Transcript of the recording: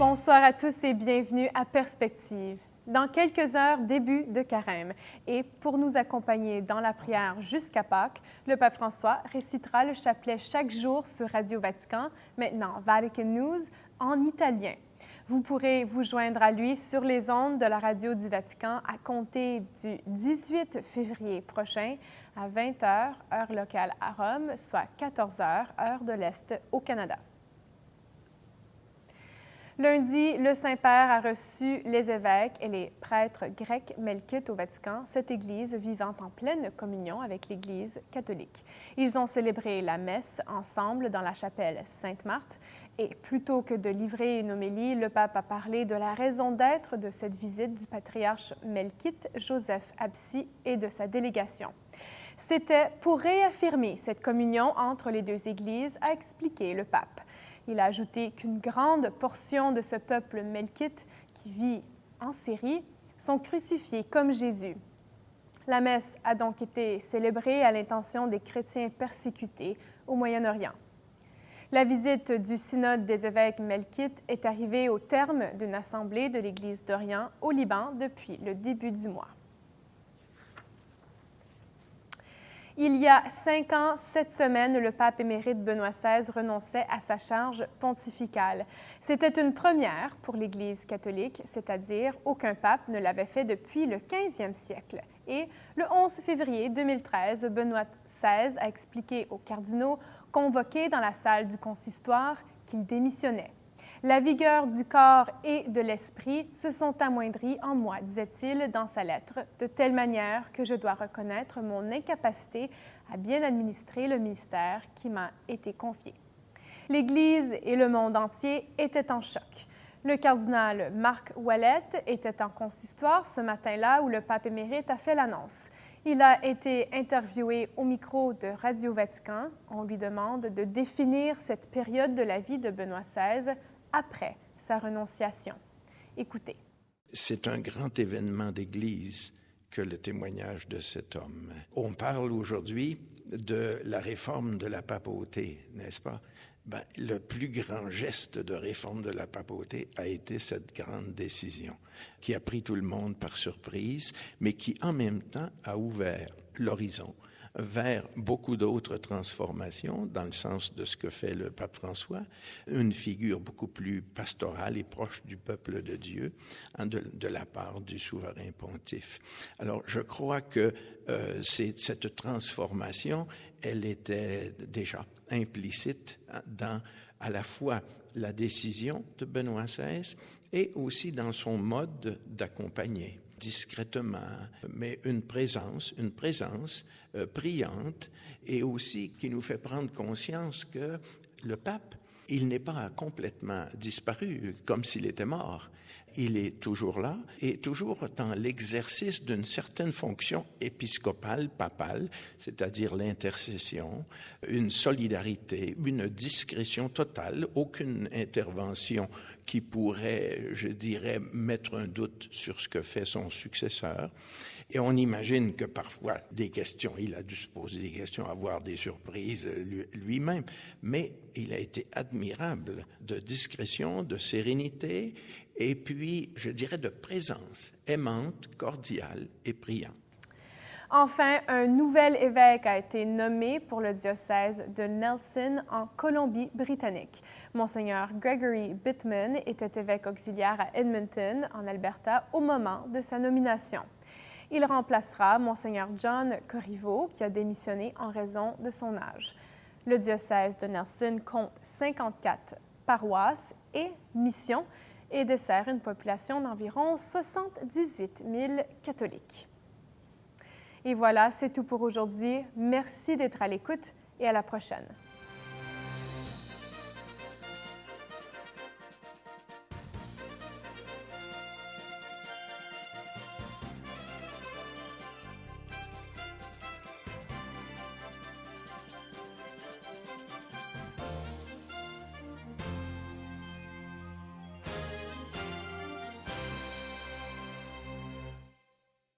Bonsoir à tous et bienvenue à Perspective. Dans quelques heures, début de Carême. Et pour nous accompagner dans la prière jusqu'à Pâques, le pape François récitera le chapelet chaque jour sur Radio Vatican, maintenant Vatican News, en italien. Vous pourrez vous joindre à lui sur les ondes de la radio du Vatican à compter du 18 février prochain à 20h, heure locale à Rome, soit 14h, heure de l'Est au Canada. Lundi, le Saint-Père a reçu les évêques et les prêtres grecs melkites au Vatican, cette Église vivant en pleine communion avec l'Église catholique. Ils ont célébré la messe ensemble dans la chapelle Sainte-Marthe et plutôt que de livrer une homélie, le pape a parlé de la raison d'être de cette visite du patriarche melkite Joseph Absi et de sa délégation. C'était pour réaffirmer cette communion entre les deux Églises, a expliqué le pape. Il a ajouté qu'une grande portion de ce peuple melkite qui vit en Syrie sont crucifiés comme Jésus. La messe a donc été célébrée à l'intention des chrétiens persécutés au Moyen-Orient. La visite du synode des évêques melkites est arrivée au terme d'une assemblée de l'Église d'Orient au Liban depuis le début du mois. Il y a 5 ans, cette semaine, le pape émérite Benoît XVI renonçait à sa charge pontificale. C'était une première pour l'Église catholique, c'est-à-dire aucun pape ne l'avait fait depuis le 15e siècle. Et le 11 février 2013, Benoît XVI a expliqué aux cardinaux convoqués dans la salle du consistoire qu'il démissionnait. La vigueur du corps et de l'esprit se sont amoindries en moi, disait-il dans sa lettre, de telle manière que je dois reconnaître mon incapacité à bien administrer le ministère qui m'a été confié. L'Église et le monde entier étaient en choc. Le cardinal Marc Ouellet était en consistoire ce matin-là où le pape émérite a fait l'annonce. Il a été interviewé au micro de Radio Vatican. On lui demande de définir cette période de la vie de Benoît XVI après sa renonciation. Écoutez. C'est un grand événement d'Église que le témoignage de cet homme. On parle aujourd'hui de la réforme de la papauté, n'est-ce pas? Le plus grand geste de réforme de la papauté a été cette grande décision qui a pris tout le monde par surprise, mais qui en même temps a ouvert l'horizon vers beaucoup d'autres transformations, dans le sens de ce que fait le pape François, une figure beaucoup plus pastorale et proche du peuple de Dieu, de la part du souverain pontife. Alors, je crois que cette transformation, elle était déjà implicite dans à la fois la décision de Benoît XVI et aussi dans son mode d'accompagner discrètement, mais une présence priante et aussi qui nous fait prendre conscience que le pape, il n'est pas complètement disparu comme s'il était mort. Il est toujours là et toujours dans l'exercice d'une certaine fonction épiscopale, papale, c'est-à-dire l'intercession, une solidarité, une discrétion totale, aucune intervention qui pourrait, je dirais, mettre un doute sur ce que fait son successeur. Et on imagine que parfois, il a dû se poser des questions, avoir des surprises lui-même, mais il a été admirable de discrétion, de sérénité, et puis, je dirais, de présence aimante, cordiale et priante. Enfin, un nouvel évêque a été nommé pour le diocèse de Nelson en Colombie-Britannique. Monseigneur Gregory Bittman était évêque auxiliaire à Edmonton, en Alberta, au moment de sa nomination. Il remplacera Monseigneur John Corriveau, qui a démissionné en raison de son âge. Le diocèse de Nelson compte 54 paroisses et missions et dessert une population d'environ 78 000 catholiques. Et voilà, c'est tout pour aujourd'hui. Merci d'être à l'écoute et à la prochaine.